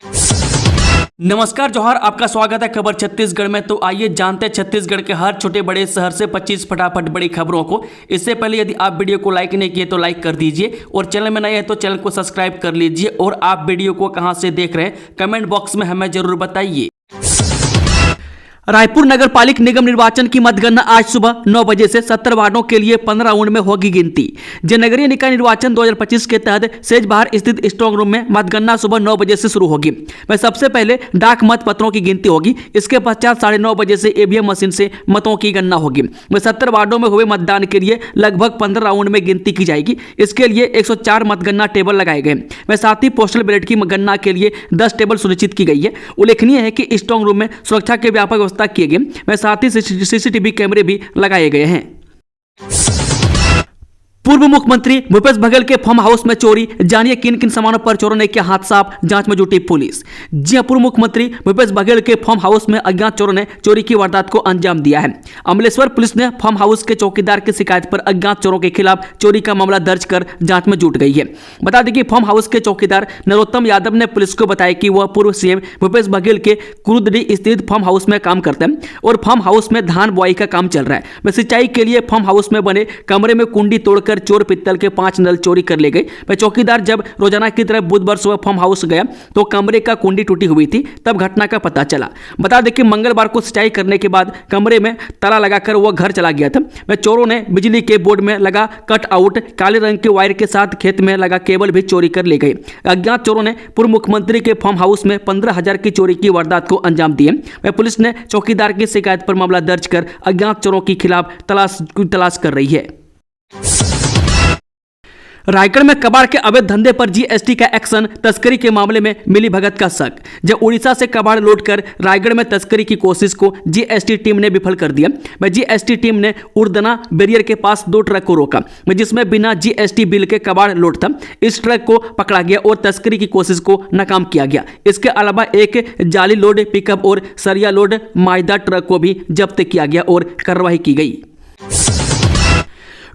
नमस्कार जोहार, आपका स्वागत है खबर छत्तीसगढ़ में। तो आइए जानते हैं छत्तीसगढ़ के हर छोटे बड़े शहर से 25 फटाफट बड़ी खबरों को। इससे पहले यदि आप वीडियो को लाइक नहीं किए तो लाइक कर दीजिए और चैनल में नए हैं तो चैनल को सब्सक्राइब कर लीजिए। और आप वीडियो को कहां से देख रहे हैं कमेंट बॉक्स में हमें जरूर बताइए। रायपुर नगर पालिक निगम निर्वाचन की मतगणना आज सुबह 9 बजे से 70 वार्डों के लिए 15 राउंड में होगी गिनती। नगरीय निकाय निर्वाचन 2025 के तहत सेजबहार स्थित स्ट्रांग रूम में मतगणना सुबह 9 बजे से शुरू होगी। में सबसे पहले डाक मत पत्रों की गिनती होगी। इसके पश्चात 9:30 बजे से ईवीएम मशीन से मतों की गणना होगी। में 70 वार्डों में हुए मतदान के लिए लगभग 15 राउंड में गिनती की जाएगी। इसके लिए 104 मतगणना टेबल लगाए गए। में साथ ही पोस्टल बैलेट की गणना के लिए 10 टेबल सुनिश्चित की गई है। उल्लेखनीय है कि स्ट्रांग रूम में सुरक्षा के व्यापक किए गए। वह साथ ही सीसीटीवी कैमरे भी लगाए गए हैं। पूर्व मुख्यमंत्री भूपेश बघेल के फार्म हाउस में चोरी, जानिए किन किन सामानों पर चोरों ने किया हाथ साफ, जांच में जुटी पुलिस। जी हां, पूर्व मुख्यमंत्री भूपेश बघेल के फार्म हाउस में अज्ञात चोरों ने चोरी की वारदात को अंजाम दिया है। अमलेश्वर पुलिस ने फार्म हाउस के चौकीदार की शिकायत पर अज्ञात चोरों के खिलाफ चोरी का मामला दर्ज कर जांच में जुट गई है। बता दें कि फार्म हाउस के चौकीदार नरोत्तम यादव ने पुलिस को बताया कि वह पूर्व सीएम भूपेश बघेल के कुरुदडी स्थित फार्म हाउस में काम करते हैं और फार्म हाउस में धान बुआई का काम चल रहा है। वह सिंचाई के लिए फार्म हाउस में बने कमरे में कुंडी तोड़कर चोर पित्तल के 5 नल चोरी कर ले गए। वह चौकीदार जब रोजाना की तरह बुधवार सुबह फार्म हाउस गया तो कमरे का कुंडी टूटी हुई थी, तब घटना का पता चला। बता दें कि मंगलवार को सिंचाई करने के बाद कमरे में ताला लगाकर वह घर चला गया था। वह चोरों ने बिजली के बोर्ड में लगा कट आउट काले रंग के वायर के साथ खेत में लगा केबल भी चोरी कर ले गए। अज्ञात चोरों ने पूर्व मुख्यमंत्री के फार्म हाउस में 15,000 की चोरी की वारदात को अंजाम दिए। वह पुलिस ने चौकीदार की शिकायत पर मामला दर्ज कर अज्ञात चोरों के खिलाफ तलाश कर रही है। रायगढ़ में कबाड़ के अवैध धंधे पर जीएसटी का एक्शन, तस्करी के मामले में मिली भगत का शक। जब उड़ीसा से कबाड़ लौटकर रायगढ़ में तस्करी की कोशिश को जीएसटी टीम ने विफल कर दिया। जीएसटी टीम ने उर्दना बैरियर के पास 2 ट्रक को रोका जिसमें बिना जीएसटी बिल के कबाड़ लोड था। इस ट्रक को पकड़ा गया और तस्करी की कोशिश को नाकाम किया गया। इसके अलावा एक जाली लोड पिकअप और सरिया लोड मायदा ट्रक को भी जब्त किया गया और कार्रवाई की गई।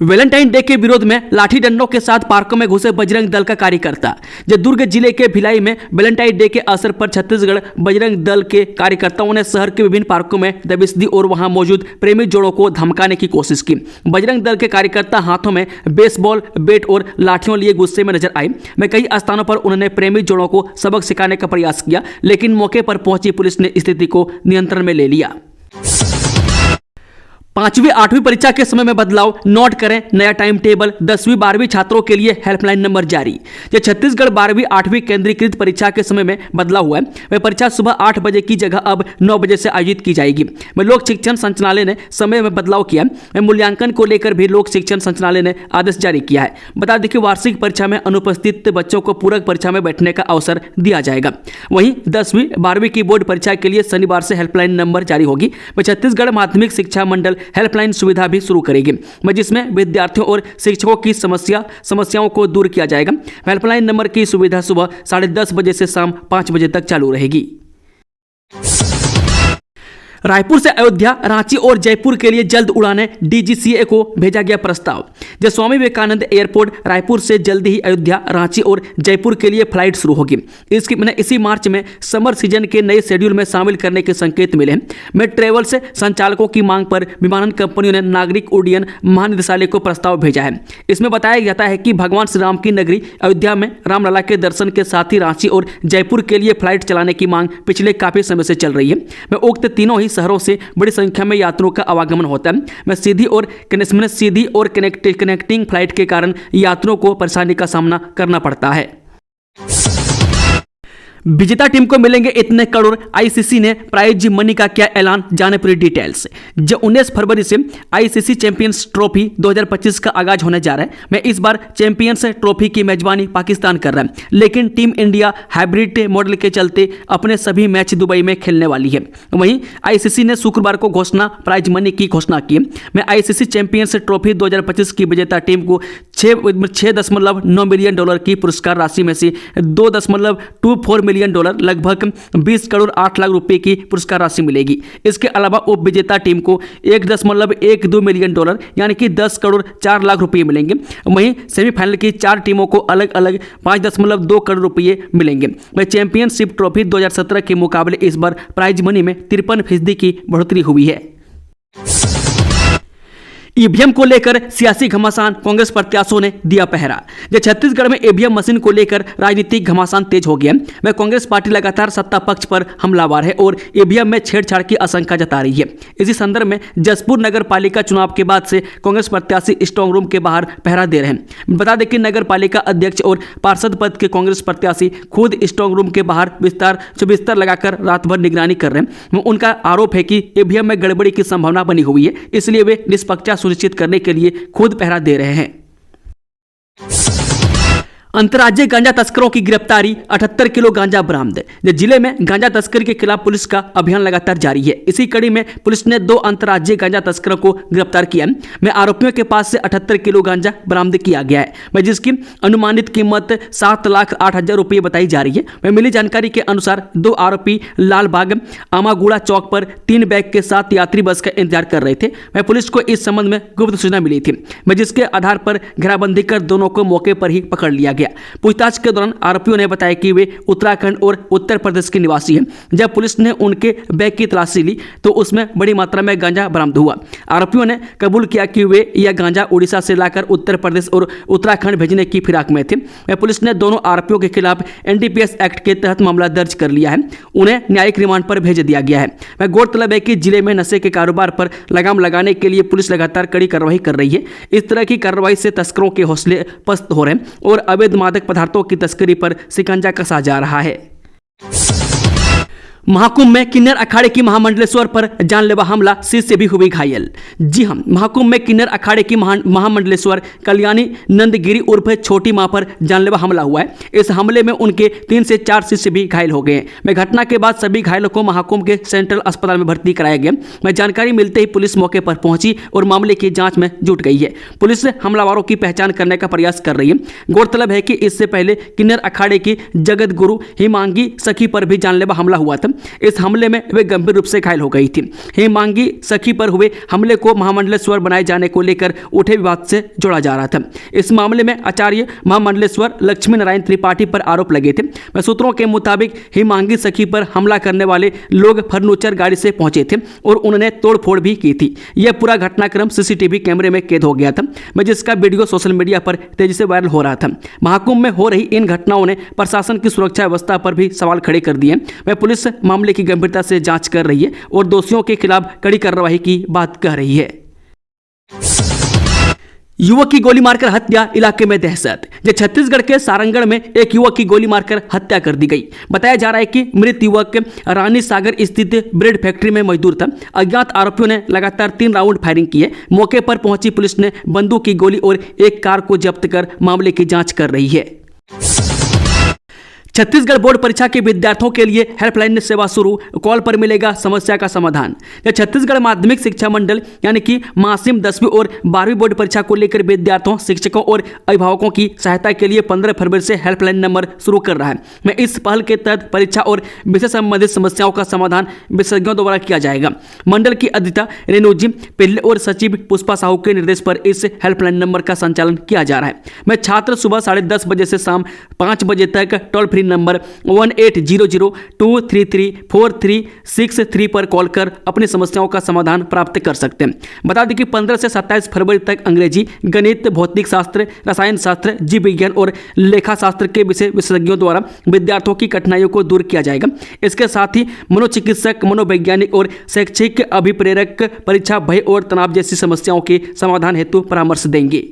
वैलेंटाइन डे के विरोध में लाठी डंडों के साथ पार्कों में घुसे बजरंग दल का कार्यकर्ता। जब दुर्ग जिले के भिलाई में वैलेंटाइन डे के अवसर पर छत्तीसगढ़ बजरंग दल के कार्यकर्ताओं ने शहर के विभिन्न पार्कों में दबिश दी और वहां मौजूद प्रेमी जोड़ों को धमकाने की कोशिश की। बजरंग दल के कार्यकर्ता हाथों में बेसबॉल बैट और लाठियों लिए गुस्से में नजर आए। कई स्थानों पर उन्होंने प्रेमी जोड़ों को सबक सिखाने का प्रयास किया, लेकिन मौके पर पहुंची पुलिस ने स्थिति को नियंत्रण में ले लिया। 5वीं 8वीं परीक्षा के समय में बदलाव, नोट करें नया टाइम टेबल। 10वीं 12वीं छात्रों के लिए हेल्पलाइन नंबर जारी। जो छत्तीसगढ़ 12वीं 8वीं केंद्रीकृत परीक्षा के समय में बदलाव हुआ है। वह परीक्षा सुबह 8 बजे की जगह अब 9 बजे से आयोजित की जाएगी। लोक शिक्षण संचालय ने समय में बदलाव किया है। मूल्यांकन को लेकर भी लोक शिक्षण संचालय ने आदेश जारी किया है। बता दें कि वार्षिक परीक्षा में अनुपस्थित बच्चों को पूरक परीक्षा में बैठने का अवसर दिया जाएगा। वहीं 10वीं 12वीं की बोर्ड परीक्षा के लिए शनिवार से हेल्पलाइन नंबर जारी होगी। छत्तीसगढ़ माध्यमिक शिक्षा मंडल हेल्पलाइन सुविधा भी शुरू करेगी, जिसमें विद्यार्थियों और शिक्षकों की समस्याओं को दूर किया जाएगा। हेल्पलाइन नंबर की सुविधा सुबह 10:30 बजे से शाम 5 बजे तक चालू रहेगी। रायपुर से अयोध्या, रांची और जयपुर के लिए जल्द उड़ाने, डीजीसीए को भेजा गया प्रस्ताव। जब स्वामी विवेकानंद एयरपोर्ट रायपुर से जल्द ही अयोध्या, रांची और जयपुर के लिए फ्लाइट शुरू होगी। इसी मार्च में समर सीजन के नए शेड्यूल में शामिल करने के संकेत मिले हैं। ट्रेवल से संचालकों की मांग पर विमानन कंपनियों ने नागरिक उड्डयन महानिदेशालय को प्रस्ताव भेजा है। इसमें बताया जाता है कि भगवान श्री राम की नगरी अयोध्या में रामलला के दर्शन के साथ ही रांची और जयपुर के लिए फ्लाइट चलाने की मांग पिछले काफी समय से चल रही है। उक्त तीनों ही शहरों से बड़ी संख्या में यात्रियों का आवागमन होता है। सीधी और कनेक्टिंग फ्लाइट के कारण यात्रियों को परेशानी का सामना करना पड़ता है। विजेता टीम को मिलेंगे इतने करोड़, आईसीसी ने प्राइज मनी का किया ऐलान, जाने पूरी डिटेल्स। जो 19 फरवरी से आईसीसी चैंपियंस ट्रॉफी 2025 का आगाज होने जा रहा है। मैं इस बार चैंपियंस ट्रॉफी की मेजबानी पाकिस्तान कर रहा है, लेकिन टीम इंडिया हाइब्रिड मॉडल के चलते अपने सभी मैच दुबई में खेलने वाली है। वहीं आईसीसी ने शुक्रवार को प्राइज मनी की घोषणा की। मैं आईसीसी चैंपियंस ट्रॉफी 2025 की विजेता टीम को $6.9 मिलियन की पुरस्कार राशि में से $2.24 मिलियन मिलियन डॉलर लगभग 20 करोड़ 8 लाख रुपए की पुरस्कार राशि मिलेगी। इसके अलावा उप विजेता टीम को 1.12 मिलियन डॉलर यानी कि 10 करोड़ 4 लाख रुपए मिलेंगे। वहीं सेमीफाइनल की 4 टीमों को अलग अलग 5.2 करोड़ रुपए मिलेंगे। वह चैंपियनशिप ट्रॉफी 2017 के मुकाबले इस बार प्राइज मनी में 53% की बढ़ोतरी हुई है। ईवीएम को लेकर सियासी घमासान, कांग्रेस प्रत्याशियों ने दिया पहरा। जब छत्तीसगढ़ में ईवीएम मशीन को लेकर राजनीतिक घमासान तेज हो गया, वह कांग्रेस पार्टी लगातार सत्ता पक्ष पर हमलावर है और ईवीएम में छेड़छाड़ की आशंका जता रही है। इसी संदर्भ में जसपुर नगर पालिका चुनाव के बाद से कांग्रेस प्रत्याशी स्ट्रांग रूम के बाहर पहरा दे रहे हैं। बता दें कि नगर पालिका अध्यक्ष और पार्षद पद के कांग्रेस प्रत्याशी खुद स्ट्रांग रूम के बाहर बिस्तर लगाकर रात भर निगरानी कर रहे हैं। उनका आरोप है कि ईवीएम में गड़बड़ी की संभावना बनी हुई है, इसलिए वे निष्पक्षता सुनिश्चित करने के लिए खुद पहरा दे रहे हैं। अंतर्राज्यीय गांजा तस्करों की गिरफ्तारी, 78 किलो गांजा बरामद। जिले में गांजा तस्करी के खिलाफ पुलिस का अभियान लगातार जारी है। इसी कड़ी में पुलिस ने 2 अंतर्राज्यीय गांजा तस्करों को गिरफ्तार किया है। आरोपियों के पास से 78 किलो गांजा बरामद किया गया है, जिसकी अनुमानित कीमत 7,08,000 रुपये बताई जा रही है। मिली जानकारी के अनुसार 2 आरोपी लालबाग आमागुड़ा चौक पर 3 बैग के साथ यात्री बस का इंतजार कर रहे थे। पुलिस को इस संबंध में गुप्त सूचना मिली थी, जिसके आधार पर घेराबंदी कर दोनों को मौके पर ही पकड़ लिया गया। पूछताछ के दौरान आरोपियों ने बताया कि वे उत्तराखंड और उत्तर प्रदेश के निवासी हैं। जब पुलिस ने उनके बैग की तलाशी ली तो उसमें बड़ी मात्रा में गांजा बरामद हुआ। आरोपियों ने कबूल किया कि वे यह गांजा उड़ीसा से लाकर उत्तर प्रदेश और उत्तराखंड भेजने की फिराक में थे। पुलिस ने दोनों आरोपियों के खिलाफ एनडीपीएस एक्ट के तहत मामला दर्ज कर लिया है। उन्हें न्यायिक रिमांड पर भेज दिया गया है। गौरतलब है कि जिले में नशे के कारोबार पर लगाम लगाने के लिए पुलिस लगातार कड़ी कार्रवाई कर रही है। इस तरह की कार्रवाई से तस्करों के हौसले पस्त हो रहे हैं और अवैध मादक पदार्थों की तस्करी पर शिकंजा कसा जा रहा है। महाकुंभ में किन्नर अखाड़े की महामंडलेश्वर पर जानलेवा हमला, शिष्य भी हुई घायल। जी हां, महाकुंभ में किन्नर अखाड़े की महामंडलेश्वर कल्याणी नंदगिरी उर्फ छोटी मां पर जानलेवा हमला हुआ है। इस हमले में उनके 3 से 4 शिष्य भी घायल हो गए हैं। घटना के बाद सभी घायलों को महाकुंभ के सेंट्रल अस्पताल में भर्ती कराया गया। जानकारी मिलते ही पुलिस मौके पर पहुंची और मामले की जांच में जुट गई है। पुलिस हमलावरों की पहचान करने का प्रयास कर रही है। गौरतलब है कि इससे पहले किन्नर अखाड़े की जगत गुरु हिमांगी सखी पर भी जानलेवा हमला हुआ था। इस हमले में वे गंभीर रूप से घायल हो गई थी। हिमांगी सखी पर हुए हमले को महामंडलेश्वर बनाए जाने को लेकर उठे विवाद से जोड़ा जा रहा था। इस मामले में आचार्य महामंडलेश्वर लक्ष्मी नारायण त्रिपाठी पर आरोप लगे थे। सूत्रों के मुताबिक हिमांगी सखी पर हमला करने वाले लोग फर्नीचर गाड़ी से पहुंचे थे और उन्होंने तोड़फोड़ भी की थी। यह पूरा घटनाक्रम सीसीटीवी कैमरे में कैद हो गया था, जिसका वीडियो सोशल मीडिया पर तेजी से वायरल हो रहा था। महाकुंभ में हो रही इन घटनाओं ने प्रशासन की सुरक्षा व्यवस्था पर भी सवाल खड़े कर दिए। पुलिस मामले की गंभीरता से जांच कर रही है और दोषियों के खिलाफ कड़ी कार्रवाई की बात कह रही है। युवक की गोली मारकर हत्या, इलाके में दहशत। छत्तीसगढ़ के सारंगढ़ में एक युवक की गोली मारकर हत्या कर दी गई। बताया जा रहा है कि मृत युवक रानी सागर स्थित ब्रेड फैक्ट्री में मजदूर था। अज्ञात आरोपियों ने लगातार 3 राउंड फायरिंग की है। मौके पर पहुंची पुलिस ने बंदूक की गोली और एक कार को जब्त कर मामले की जांच कर रही है। छत्तीसगढ़ बोर्ड परीक्षा के विद्यार्थियों के लिए हेल्पलाइन सेवा शुरू, कॉल पर मिलेगा समस्या का समाधान। छत्तीसगढ़ माध्यमिक शिक्षा मंडल यानी कि मासिम 10वीं और 12वीं बोर्ड परीक्षा को लेकर विद्यार्थियों, शिक्षकों और अभिभावकों की सहायता के लिए 15 फरवरी से हेल्पलाइन नंबर शुरू कर रहा है। इस पहल के तहत परीक्षा और विषय संबंधित समस्याओं का समाधान विशेषज्ञों द्वारा किया जाएगा। मंडल की अध्यक्षा रेणुजी पिल्ले और सचिव पुष्पा साहू के निर्देश पर इस हेल्पलाइन नंबर का संचालन किया जा रहा है। छात्र सुबह 10:30 बजे से शाम 5 बजे तक टोल फ्री नंबर 1800-233-4363 पर कॉल कर अपनी समस्याओं का समाधान प्राप्त कर सकते हैं। बता दें कि 15 से 27 फरवरी तक अंग्रेजी, गणित, भौतिक शास्त्र, रसायन शास्त्र, जीव विज्ञान और लेखा शास्त्र के विषय विशेषज्ञों द्वारा विद्यार्थियों की कठिनाइयों को दूर किया जाएगा। इसके साथ ही मनोचिकित्सक, मनोवैज्ञानिक और शैक्षिक अभिप्रेरक परीक्षा भय और तनाव जैसी समस्याओं के समाधान हेतु परामर्श देंगे।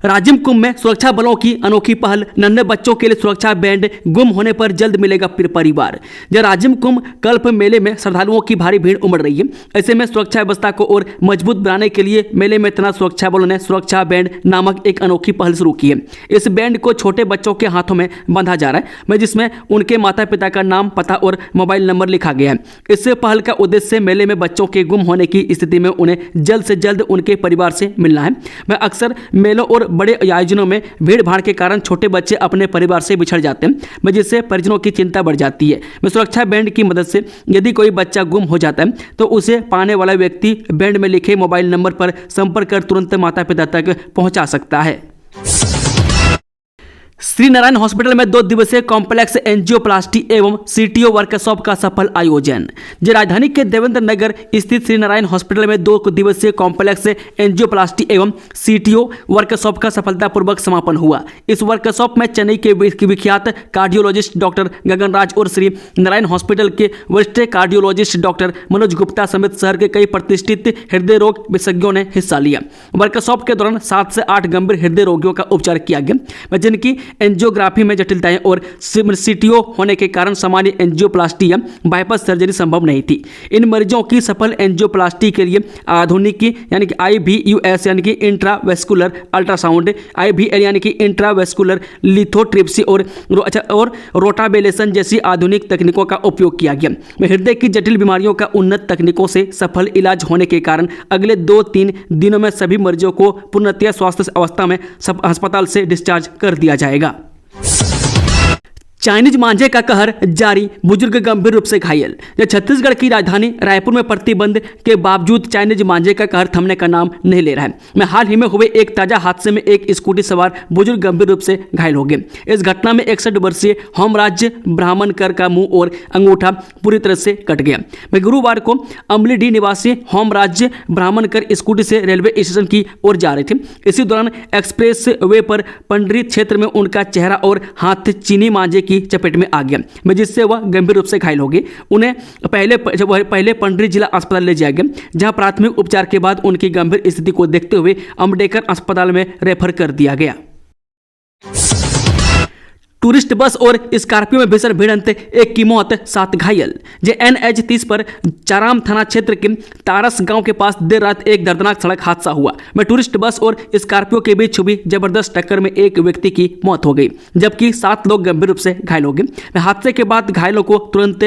राजिम कुंभ में सुरक्षा बलों की अनोखी पहल, नन्हे बच्चों के लिए सुरक्षा बैंड, गुम होने पर जल्द मिलेगा फिर परिवार। जब राजिम कुंभ कल्प मेले में श्रद्धालुओं की भारी भीड़ उमड़ रही है, ऐसे में सुरक्षा व्यवस्था को और मजबूत बनाने के लिए मेले में तैनात सुरक्षा बलों ने सुरक्षा बैंड नामक एक अनोखी पहल शुरू की है। इस बैंड को छोटे बच्चों के हाथों में बांधा जा रहा है, जिसमें उनके माता पिता का नाम, पता और मोबाइल नंबर लिखा गया है। इस पहल का उद्देश्य मेले में बच्चों के गुम होने की स्थिति में उन्हें जल्द से जल्द उनके परिवार से मिलना है। अक्सर मेलों और बड़े आयोजनों में भीड़ भाड़ के कारण छोटे बच्चे अपने परिवार से बिछड़ जाते हैं, जिससे परिजनों की चिंता बढ़ जाती है। सुरक्षा बैंड की मदद से यदि कोई बच्चा गुम हो जाता है तो उसे पाने वाला व्यक्ति बैंड में लिखे मोबाइल नंबर पर संपर्क कर तुरंत माता पिता तक पहुंचा सकता है। श्री नारायण हॉस्पिटल में 2 दिवसीय कॉम्प्लेक्स एंजियोप्लास्टी एवं सीटीओ वर्कशॉप का सफल आयोजन। राजधानी के देवेंद्र नगर स्थित श्री नारायण हॉस्पिटल में 2 दिवसीय कॉम्प्लेक्स एंजियोप्लास्टी एवं सीटीओ वर्कशॉप का सफलतापूर्वक समापन हुआ। इस वर्कशॉप में चेन्नई के विख्यात कार्डियोलॉजिस्ट डॉक्टर गगनराज और श्री नारायण हॉस्पिटल के वरिष्ठ कार्डियोलॉजिस्ट डॉक्टर मनोज गुप्ता समेत शहर के कई प्रतिष्ठित हृदय रोग विशेषज्ञों ने हिस्सा लिया। वर्कशॉप के दौरान 7 से 8 गंभीर हृदय रोगियों का उपचार किया गया, जिनकी एंजियोग्राफी में जटिलताएं और सीटीओ होने के कारण सामान्य एंजियोप्लास्टी या बाईपास सर्जरी संभव नहीं थी। इन मरीजों की सफल एंजियोप्लास्टी के लिए आधुनिक यानी कि IVUS यानी कि इंट्रावेस्कुलर अल्ट्रासाउंड, IVL यानी कि इंट्रावेस्कुलर लिथोट्रिप्सी और रोटाबेलेशन जैसी आधुनिक तकनीकों का उपयोग किया गया। हृदय की जटिल बीमारियों का उन्नत तकनीकों से सफल इलाज होने के कारण अगले 2-3 दिनों में सभी मरीजों को पूर्णतया स्वस्थ अवस्था में अस्पताल से डिस्चार्ज कर दिया जाएगा। चाइनीज मांझे का कहर जारी, बुजुर्ग गंभीर रूप से घायल। छत्तीसगढ़ की राजधानी रायपुर में प्रतिबंध के बावजूद चाइनीज मांझे का कहर थमने का नाम नहीं ले रहा है। हाल ही में हुए एक ताजा हादसे में एक स्कूटी सवार बुजुर्ग गंभीर रूप से घायल हो गए। इस घटना में 61 वर्षीय होमराज ब्राह्मणकर का मुंह और अंगूठा पूरी तरह से कट गया। गुरुवार को अमलीडी निवासी होमराज ब्राह्मणकर स्कूटी से रेलवे स्टेशन की ओर जा रहे थे। इसी दौरान एक्सप्रेस वे पर पंडरी क्षेत्र में उनका चेहरा और हाथ चीनी मांझे की चपेट में आ गया, जिससे वह गंभीर रूप से घायल हो गए। उन्हें पहले पंडरी जिला अस्पताल ले जाया गया, जहां प्राथमिक उपचार के बाद उनकी गंभीर स्थिति को देखते हुए अम्बेडकर अस्पताल में रेफर कर दिया गया। टूरिस्ट बस और स्कॉर्पियो में भीषण भिड़ंत, 1 की मौत, 7 घायल। NH30 पर चाराम थाना क्षेत्र के तारस गांव के पास देर रात एक दर्दनाक सड़क हादसा हुआ। टूरिस्ट बस और स्कॉर्पियो के बीच हुई जबरदस्त टक्कर में एक व्यक्ति की मौत हो गई, जबकि 7 लोग गंभीर रूप से घायल हो गए। हादसे के बाद घायलों को तुरंत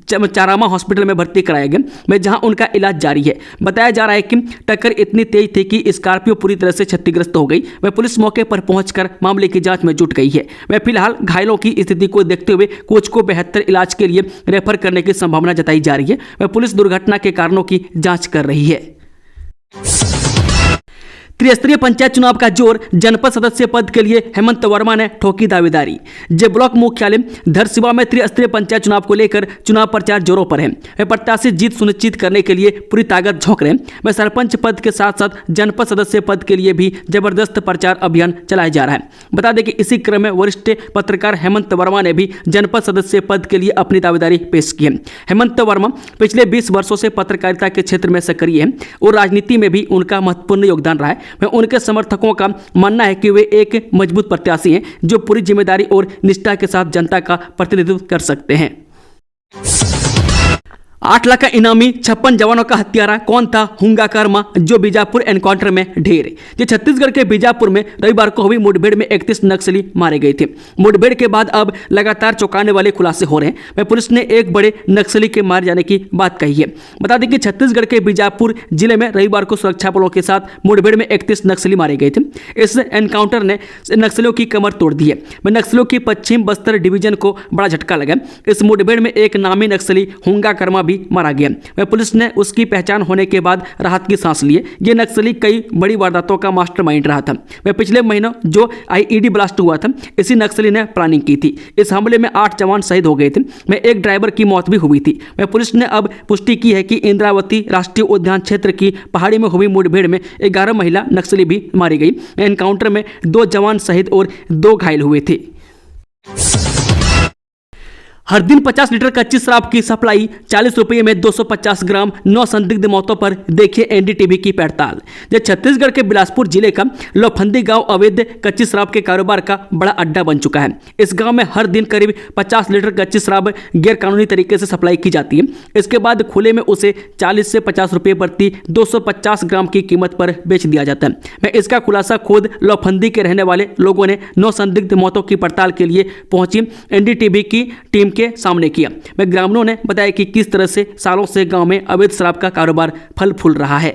चारामा हॉस्पिटल में भर्ती कराया गया, जहां उनका इलाज जारी है। बताया जा रहा है कि टक्कर इतनी तेज थी कि स्कॉर्पियो पूरी तरह से क्षतिग्रस्त हो गई। पुलिस मौके पर पहुंचकर मामले की जांच में जुट गई है। फिलहाल घायलों की स्थिति को देखते हुए कोच को बेहतर इलाज के लिए रेफर करने की संभावना जताई जा रही है। पुलिस दुर्घटना के कारणों की जांच कर रही है। त्रिस्तरीय पंचायत चुनाव का जोर, जनपद सदस्य पद के लिए हेमंत वर्मा ने ठोकी दावेदारी। ब्लॉक मुख्यालय धरसींवा में त्रिस्तरीय पंचायत चुनाव को लेकर चुनाव प्रचार जोरों पर है। प्रत्याशी जीत सुनिश्चित करने के लिए पूरी ताकत झोंक रहे हैं। सरपंच पद के साथ साथ जनपद सदस्य पद के लिए भी जबरदस्त प्रचार अभियान चलाया जा रहा है। बता दें कि इसी क्रम में वरिष्ठ पत्रकार हेमंत वर्मा ने भी जनपद सदस्य पद के लिए अपनी दावेदारी पेश की है। हेमंत वर्मा पिछले 20 वर्षों से पत्रकारिता के क्षेत्र में सक्रिय हैं और राजनीति में भी उनका महत्वपूर्ण योगदान रहा है। उनके समर्थकों का मानना है कि वे एक मजबूत प्रत्याशी हैं, जो पूरी जिम्मेदारी और निष्ठा के साथ जनता का प्रतिनिधित्व कर सकते हैं। 8 लाख का इनामी, 56 जवानों का हत्यारा कौन था? हुंगा कर्मा, जो बीजापुर एनकाउंटर में ढेर। छत्तीसगढ़ के बीजापुर में रविवार को हुई मुठभेड़ में 31 नक्सली मारे गए थे। मुठभेड़ के बाद अब लगातार चौंकाने वाले खुलासे हो रहे हैं। पुलिस ने एक बड़े नक्सली के मारे जाने की बात कही है। बता दें कि छत्तीसगढ़ के बीजापुर जिले में रविवार को सुरक्षा बलों के साथ मुठभेड़ में 31 नक्सली मारे गए थे। इस एनकाउंटर ने नक्सलियों की कमर तोड़ दी है। नक्सलियों की पश्चिम बस्तर डिवीजन को बड़ा झटका लगा। इस मुठभेड़ में एक नामी नक्सली हुंगा कर्मा भी मारा गया। पुलिस ने उसकी पहचान होने के बाद राहत की सांस ली। ये नक्सली कई बड़ी वारदातों का मास्टरमाइंड रहा था। पिछले महीनों जो IED ब्लास्ट हुआ था, इसी नक्सली ने प्लानिंग की थी। इस हमले में 8 जवान शहीद हो गए थे। एक ड्राइवर की मौत भी हुई थी। पुलिस ने अब पुष्टि की है कि इंद्रावती राष्ट्रीय उद्यान क्षेत्र की पहाड़ी में हुई मुठभेड़ में 11 महिला नक्सली भी मारी गई। एनकाउंटर में 2 जवान शहीद और 2 घायल हुए थे। हर दिन 50 लीटर कच्ची शराब की सप्लाई, 40 रुपये में 250 ग्राम, 9 संदिग्ध मौतों पर देखिए NDTV की पड़ताल। जब छत्तीसगढ़ के बिलासपुर जिले का लोफंदी गांव अवैध कच्ची शराब के कारोबार का बड़ा अड्डा बन चुका है। इस गांव में हर दिन करीब 50 लीटर कच्ची शराब गैरकानूनी तरीके से सप्लाई की जाती है। इसके बाद खुले में उसे 40 से 50 रुपये प्रति 250 ग्राम की कीमत पर बेच दिया जाता है। इसका खुलासा खुद लोफंदी के रहने वाले लोगों ने 9 संदिग्ध मौतों की पड़ताल के लिए पहुंची NDTV की टीम के सामने किया। ग्रामीणों ने बताया कि किस तरह से सालों से गांव में अवैध शराब का कारोबार फल फूल रहा है।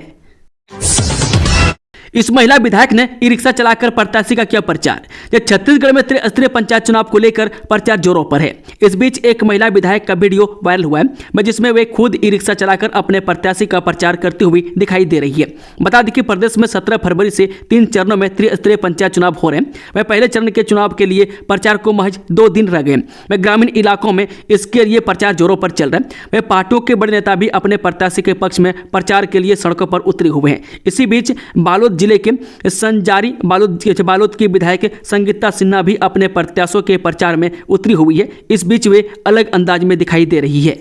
इस महिला विधायक ने ई रिक्शा चलाकर प्रत्याशी का किया प्रचार। जब छत्तीसगढ़ में त्रिस्तरीय पंचायत चुनाव को लेकर प्रचार जोरों पर है। इस बीच एक महिला विधायक का वीडियो वायरल हुआ है, जिसमें वे खुद ई रिक्शा चलाकर अपने प्रत्याशी का प्रचार करती हुई दिखाई दे रही है। बता दें कि प्रदेश में 17 फरवरी से 3 चरणों में त्रिस्तरीय पंचायत चुनाव हो रहे हैं। वह पहले चरण के चुनाव के लिए प्रचार को महज 2 दिन रह गए। वह ग्रामीण इलाकों में इसके लिए प्रचार जोरों पर चल रहा है। वह पार्टियों के बड़े नेता भी अपने प्रत्याशी के पक्ष में प्रचार के लिए सड़कों पर उतरे हुए हैं। इसी बीच बालोद जिले के संजारी बालोद की विधायक संगीता सिन्हा भी अपने प्रत्याशियों के प्रचार में उतरी हुई है। इस बीच वे अलग अंदाज में दिखाई दे रही है।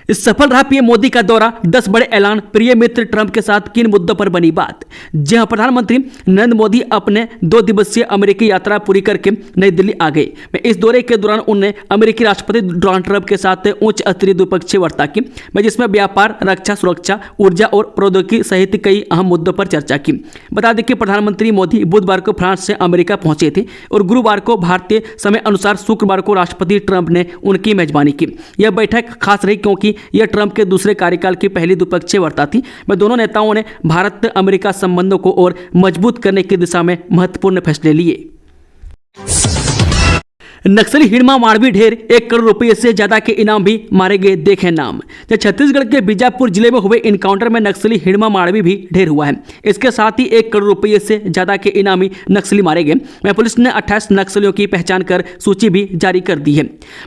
इस सफल रहा पीएम मोदी का दौरा, 10 बड़े ऐलान, प्रिय मित्र ट्रंप के साथ किन मुद्दों पर बनी बात। जी हां, प्रधानमंत्री नरेंद्र मोदी अपने 2 दिवसीय अमेरिकी यात्रा पूरी करके नई दिल्ली आ गए। इस दौरे के दौरान उन्होंने अमेरिकी राष्ट्रपति डोनाल्ड ट्रंप के साथ उच्च स्तरीय द्विपक्षीय वार्ता की, जिसमें व्यापार, रक्षा, सुरक्षा, ऊर्जा और प्रौद्योगिकी सहित कई अहम मुद्दों पर चर्चा की। बता दें कि प्रधानमंत्री मोदी बुधवार को फ्रांस से अमेरिका पहुंचे थे और गुरुवार को भारतीय समय अनुसार शुक्रवार को राष्ट्रपति ट्रंप ने उनकी मेजबानी की। यह बैठक खास रही क्योंकि यह ट्रंप के दूसरे कार्यकाल की पहली द्विपक्षीय वार्ता थी। दोनों नेताओं ने भारत अमेरिका संबंधों को और मजबूत करने की दिशा में महत्वपूर्ण फैसले लिए। नक्सली हिड़मा माड़वी ढेर, 1 करोड़ रुपये से ज्यादा के इनाम भी मारे गए, देखें नाम। जब छत्तीसगढ़ के बीजापुर जिले में हुए इनकाउंटर में नक्सली हिड़मा माड़वी भी ढेर हुआ है। इसके साथ ही 1 करोड़ रुपये से ज्यादा के इनामी नक्सली मारे गए। पुलिस ने 28 नक्सलियों की पहचान कर सूची भी जारी कर दी है।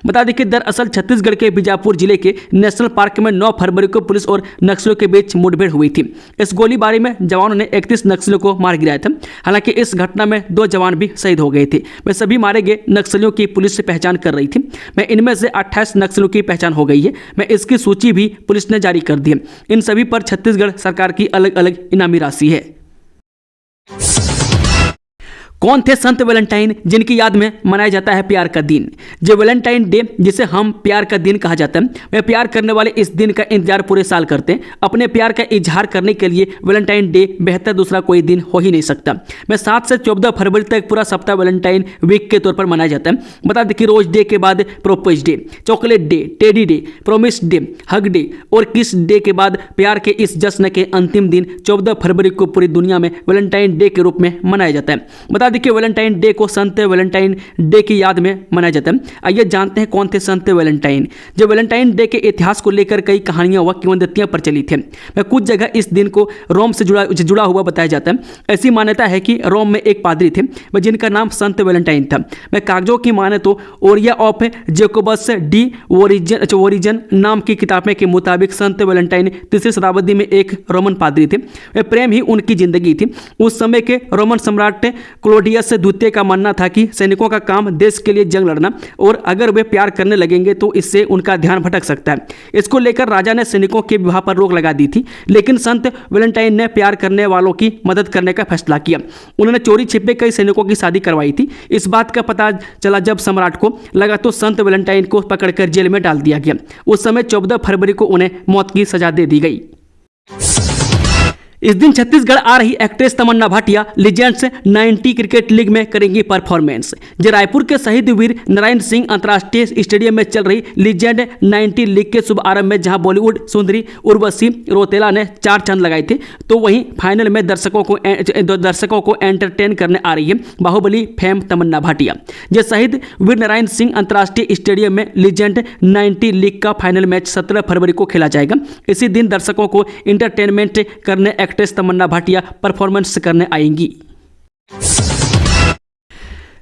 बता दें कि दरअसल छत्तीसगढ़ के बीजापुर जिले के नेशनल पार्क में 9 फरवरी को पुलिस और नक्सलियों के बीच मुठभेड़ हुई थी। इस गोलीबारी में जवानों ने 31 नक्सलियों को मार गिराया था। हालांकि इस घटना में 2 जवान भी शहीद हो गए थे। वे सभी मारे गए नक्सलियों की पुलिस से पहचान कर रही थी। इनमें से 28 नक्सलियों की पहचान हो गई है। इसकी सूची भी पुलिस ने जारी कर दी है। इन सभी पर छत्तीसगढ़ सरकार की अलग अलग इनामी राशि है। कौन थे संत वैलेंटाइन, जिनकी याद में मनाया जाता है प्यार का दिन। जो वैलेंटाइन डे, जिसे हम प्यार का दिन कहा जाता है, वह प्यार करने वाले इस दिन का इंतजार पूरे साल करते हैं। अपने प्यार का इजहार करने के लिए वैलेंटाइन डे बेहतर दूसरा कोई दिन हो ही नहीं सकता। 7 से 14 फरवरी तक पूरा सप्ताह वैलेंटाइन वीक के तौर पर मनाया जाता है। बता दें कि रोज डे के बाद propose day, chocolate day, teddy day, promise day, hug day और किस डे के बाद प्यार के इस जश्न के अंतिम दिन 14 फरवरी को पूरी दुनिया में वैलेंटाइन डे के रूप में मनाया जाता है। बता दें कि वैलेंटाइन डे को संत वैलेंटाइन डे की याद में मनाया जाता है। आइए जानते हैं कौन थे संत वैलेंटाइन। जो वैलेंटाइन डे के इतिहास को लेकर कई कहानियां व किंवदंतियां प्रचलित हैं। कुछ जगह इस दिन को रोम से जुड़ा हुआ बताया जाता है। ऐसी मान्यता है कि रोम में एक पादरी थे जिनका नाम संत वैलेंटाइन था। कागजों की माने तो ओरिया ऑफ जेकोबस डी ओरिजन नाम की किताब के मुताबिक संत वैलेंटाइन 3री शताब्दी में एक रोमन पादरी थे। प्रेम ही उनकी जिंदगी थी। उस समय के रोमन सम्राट क्लोडियस द्वितीय का मानना था कि सैनिकों का काम देश के लिए जंग लड़ना और अगर वे प्यार करने लगेंगे तो इससे उनका ध्यान भटक सकता है। इसको लेकर राजा ने सैनिकों के विवाह पर रोक लगा दी थी। लेकिन संत वैलेंटाइन ने प्यार करने वालों की मदद करने का फैसला किया। उन्होंने चोरी छिपे कई सैनिकों की शादी करवाई थी। इस बात का पता चला जब सम्राट को लगा तो संत वैलेंटाइन को पकड़कर जेल में डाल दिया गया। उस समय 14 फरवरी को उन्हें मौत की सजा दे दी गई। इस दिन छत्तीसगढ़ आ रही एक्ट्रेस तमन्ना भाटिया लीजेंड्स 90 क्रिकेट लीग में करेंगी परफॉर्मेंस। जो रायपुर के शहीद वीर नारायण सिंह अंतर्राष्ट्रीय स्टेडियम में चल रही लीजेंड 90 लीग के शुभ आरंभ में जहां बॉलीवुड सुंदरी उर्वशी रौतेला ने 4 चांद लगाए थे, तो वहीं फाइनल में दर्शकों को एंटरटेन करने आ रही है बाहुबली फेम तमन्ना भाटिया। जो शहीद वीर नारायण सिंह अंतर्राष्ट्रीय स्टेडियम में लीजेंड 90 लीग का फाइनल मैच 17 फरवरी को खेला जाएगा। इसी दिन दर्शकों को इंटरटेनमेंट करने एक्ट्रेस तमन्ना भाटिया परफॉर्मेंस करने आएंगी।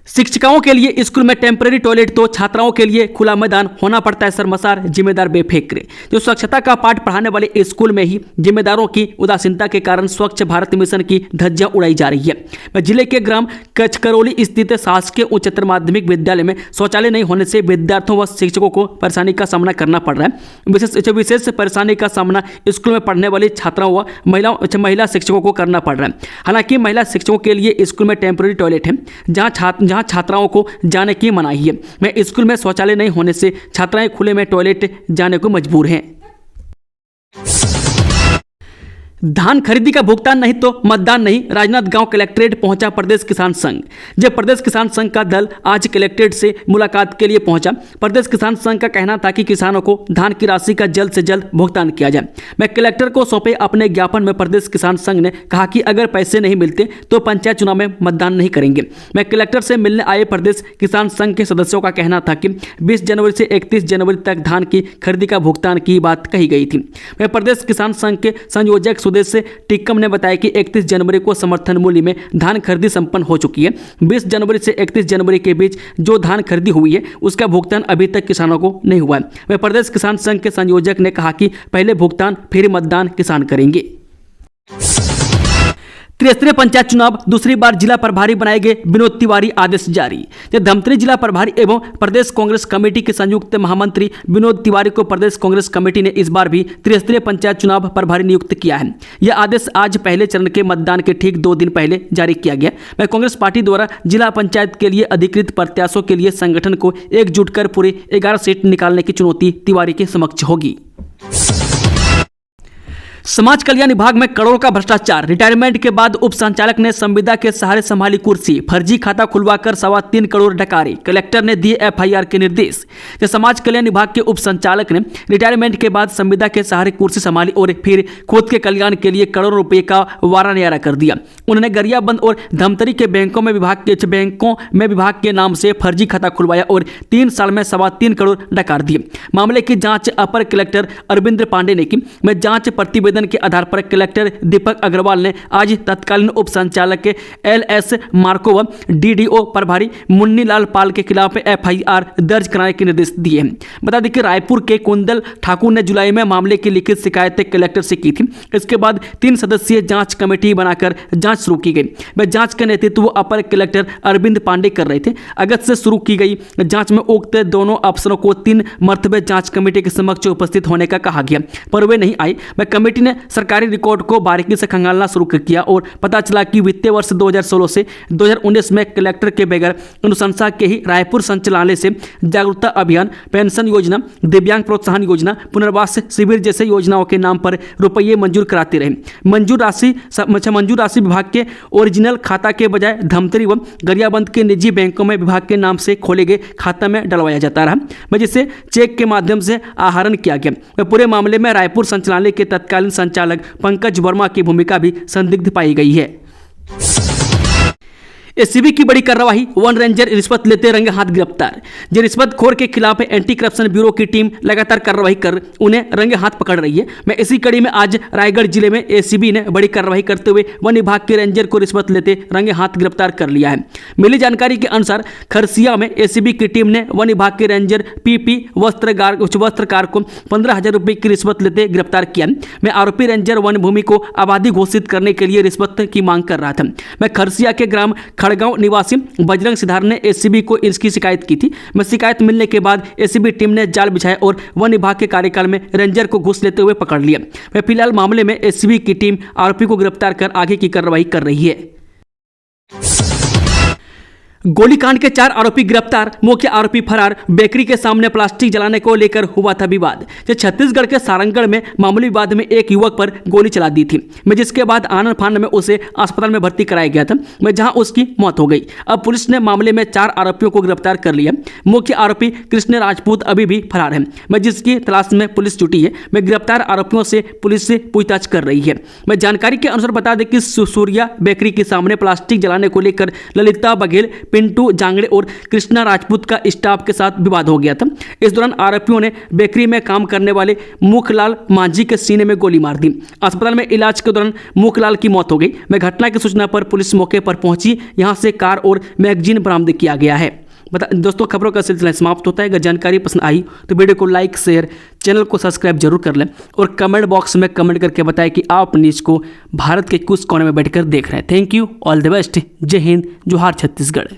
शिक्षिकाओं के लिए स्कूल में टेम्परेरी टॉयलेट तो छात्राओं के लिए खुला मैदान होना पड़ता है शर्मसार, जिम्मेदार बेफिक्र। जो स्वच्छता का पाठ पढ़ाने वाले स्कूल में ही जिम्मेदारों की उदासीनता के कारण स्वच्छ भारत मिशन की धज्जियां उड़ाई जा रही है। जिले के ग्राम कचकरौली स्थित शासकीय उच्चतर माध्यमिक विद्यालय में शौचालय नहीं होने से विद्यार्थियों व शिक्षकों को परेशानी का सामना करना पड़ रहा है। विशेष परेशानी का सामना स्कूल में पढ़ने वाली छात्राओं व महिला शिक्षकों को करना पड़ रहा है। हालांकि महिला शिक्षकों के लिए स्कूल में टेम्परेरी टॉयलेट है, जहां छात्राओं को जाने की मनाही है। स्कूल में शौचालय नहीं होने से छात्राएं खुले में टॉयलेट जाने को मजबूर हैं। धान खरीदी का भुगतान नहीं तो मतदान नहीं, राजनांदगांव कलेक्ट्रेट पहुंचा प्रदेश किसान संघ। जब प्रदेश किसान संघ का दल आज कलेक्ट्रेट से मुलाकात के लिए पहुंचा, प्रदेश किसान संघ का कहना था कि किसानों को धान की राशि का जल्द से जल्द भुगतान किया जाए। मैं कलेक्टर को सौंपे अपने ज्ञापन में प्रदेश किसान संघ ने कहा कि अगर पैसे नहीं मिलते तो पंचायत चुनाव में मतदान नहीं करेंगे। मैं कलेक्टर से मिलने आए प्रदेश किसान संघ के सदस्यों का कहना था कि 20 जनवरी से 31 जनवरी तक धान की खरीदी का भुगतान की बात कही गई थी। मैं प्रदेश किसान संघ के संयोजक सुदेश टिक्कम ने बताया कि 31 जनवरी को समर्थन मूल्य में धान खरीदी संपन्न हो चुकी है। 20 जनवरी से 31 जनवरी के बीच जो धान खरीदी हुई है उसका भुगतान अभी तक किसानों को नहीं हुआ है। वह प्रदेश किसान संघ के संयोजक ने कहा कि पहले भुगतान फिर मतदान किसान करेंगे। त्रिस्तरीय पंचायत चुनाव दूसरी बार जिला प्रभारी बनाए गए विनोद तिवारी, आदेश जारी। धमतरी जिला प्रभारी एवं प्रदेश कांग्रेस कमेटी के संयुक्त महामंत्री विनोद तिवारी को प्रदेश कांग्रेस कमेटी ने इस बार भी त्रिस्तरीय पंचायत चुनाव प्रभारी नियुक्त किया है। यह आदेश आज पहले चरण के मतदान के ठीक 2 दिन पहले जारी किया गया। वह कांग्रेस पार्टी द्वारा जिला पंचायत के लिए अधिकृत प्रत्याशियों के लिए संगठन को एकजुट कर पूरे 11 सीट निकालने की चुनौती तिवारी के समक्ष होगी। समाज कल्याण विभाग में करोड़ों का भ्रष्टाचार, रिटायरमेंट के बाद उप संचालक ने संविदा के सहारे संभाली कुर्सी, फर्जी खाता खुलवाकर 3.25 करोड़ डकारे, कलेक्टर ने दिए FIR के निर्देश। समाज कल्याण विभाग के उप संचालक ने रिटायरमेंट के बाद संविदा के सहारे कुर्सी संभाली और फिर खुद के कल्याण के लिए करोड़ों रुपए का वारा न्यारा कर दिया। उन्होंने गरियाबंद और धमतरी के बैंकों में विभाग के नाम से फर्जी खाता खुलवाया और 3 साल में 3.25 करोड़ डकार दिए। मामले की जांच अपर कलेक्टर अरविंद पांडे ने की। मैं जांच प्रतिवेदन के आधार पर कलेक्टर दीपक अग्रवाल ने आज तत्कालीन उप संचालक के LS मार्को व DDO प्रभारी मुन्नी लाल पाल के खिलाफ FIR दर्ज कराने के निर्देश दिए हैं। बता दें कि रायपुर के कुंदल ठाकुर ने जुलाई में मामले की लिखित शिकायतें कलेक्टर से की थी। इसके बाद 3 सदस्यीय जांच कमेटी बनाकर जांच शुरू की गई। वह जांच का नेतृत्व अपर कलेक्टर अरविंद पांडे कर रहे थे। अगस्त से शुरू की गई जांच में उक्त दोनों अफसरों को 3 मर्तबे जांच कमेटी के समक्ष उपस्थित होने का कहा गया, पर वे नहीं आए। वह कमेटी ने सरकारी रिकॉर्ड को बारीकी से खंगालना शुरू किया और पता चला कि वित्तीय वर्ष 2016 से 2019 में कलेक्टर के बगैर अनुशंसा के ही रायपुर संचालनालय से जागरूकता अभियान, पेंशन योजना, दिव्यांग प्रोत्साहन योजना, पुनर्वास शिविर जैसे योजनाओं के नाम पर रुपये मंजूर कराते रहे। मंजूर राशि विभाग के ओरिजिनल खाता के बजाय धमतरी व गरियाबंद के निजी बैंकों में विभाग के नाम से खोले गए खाता में डलवाया जाता रहा, जिसे चेक के माध्यम से आहरण किया गया। पूरे मामले में रायपुर संचालनालय के तत्कालीन संचालक पंकज वर्मा की भूमिका भी संदिग्ध पाई गई है। एसीबी की बड़ी कार्रवाई, वन रेंजर रिश्वत लेते रंगे हाथ गिरफ्तार। रिश्वतखोर के खिलाफ एंटी करप्शन ब्यूरो की टीम लगातार कार्रवाई कर उन्हें रंगे हाथ पकड़ रही है। मैं इसी कड़ी में आज रायगढ़ जिले में एसीबी ने बड़ी कार्रवाई करते हुए वन विभाग के रेंजर को रिश्वत लेते रंगे हाथ गिरफ्तार कर लिया है। मिली जानकारी के अनुसार खरसिया में एसीबी की टीम ने वन विभाग के रेंजर PP वस्त्रकार को 15,000 रुपये की रिश्वत लेते गिरफ्तार किया। मैं आरोपी रेंजर वन भूमि को आबादी घोषित करने के लिए रिश्वत की मांग कर रहा था। मैं खरसिया के ग्राम खड़गांव निवासी बजरंग सिद्धार ने एसीबी को इसकी शिकायत की थी। मैं शिकायत मिलने के बाद एसीबी टीम ने जाल बिछाया और वन विभाग के कार्यकाल में रेंजर को घूस लेते हुए पकड़ लिया। मैं फिलहाल मामले में एसीबी की टीम आरोपी को गिरफ्तार कर आगे की कार्रवाई कर रही है। गोलीकांड के 4 आरोपी गिरफ्तार, मुख्य आरोपी फरार। बेकरी के सामने प्लास्टिक जलाने को लेकर हुआ था विवाद। छत्तीसगढ़ के सारंगढ़ में मामूली विवाद में एक युवक पर गोली चला दी थी, जिसके बाद आनंद फानंद में उसे अस्पताल में भर्ती कराया गया था, जहां उसकी मौत हो गई। अब पुलिस ने मामले में 4 आरोपियों को गिरफ्तार कर लिया। मुख्य आरोपी कृष्ण राजपूत अभी भी फरार है, जिसकी तलाश में पुलिस जुटी है। गिरफ्तार आरोपियों से पुलिस से पूछताछ कर रही है। जानकारी के अनुसार बता दें कि सूर्या बेकरी के सामने प्लास्टिक जलाने को लेकर ललिता बघेल, पिंटू जांगड़े और कृष्णा राजपूत का स्टाफ के साथ विवाद हो गया था। इस दौरान आरोपियों ने बेकरी में काम करने वाले मुखलाल मांझी के सीने में गोली मार दी। अस्पताल में इलाज के दौरान मुखलाल की मौत हो गई। घटना की सूचना पर पुलिस मौके पर पहुंची। यहां से कार और मैगजीन बरामद किया गया है। दोस्तों, खबरों का सिलसिला समाप्त होता है। अगर जानकारी पसंद आई तो वीडियो को लाइक, शेयर, चैनल को सब्सक्राइब जरूर कर लें और कमेंट बॉक्स में कमेंट करके बताएं कि आप न्यूज़ को भारत के किस कोने में बैठकर देख रहे हैं। Thank you, all the best. जय हिंद, जोहार छत्तीसगढ़।